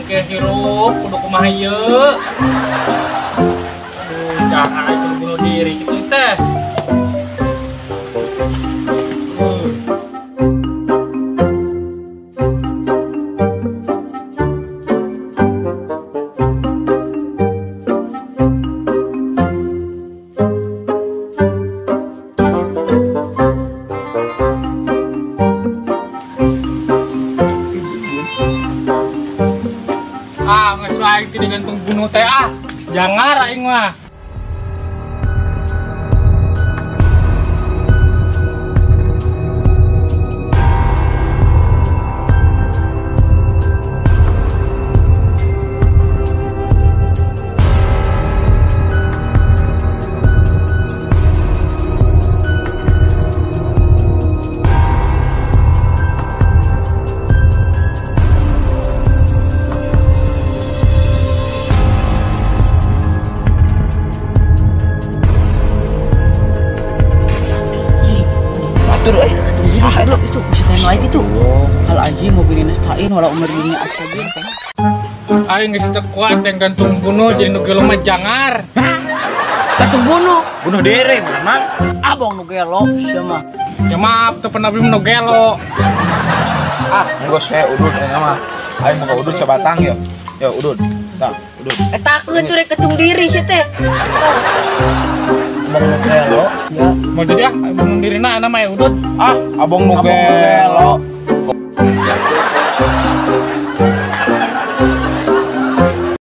ke hirup kudu kumaha ieu. Aduh, jangan itu bunuh diri gitu teh. Nggak selain tidak gantung bunuh teh jangan aing mah. Tur saha lo itu bisa lain itu. Hal anjing mobilnya stain walau umur dunia astaga. Aing geus teu kuat yang gantung bunuh jadi nu gelo mah jangar. Gantung bunuh diri memang. Abang nu gelo sia mah. Ya maaf teu pernah beli nu gelo. Engko saya udud mah. Aing mau udud sabatang ya. Ya udud. Tah, udud. Eta keun tuh rek ketung diri sia teh. Abang nu gelo. Ya, Mau jadi bunuh dirina nama ya udut. Abang nu gelo.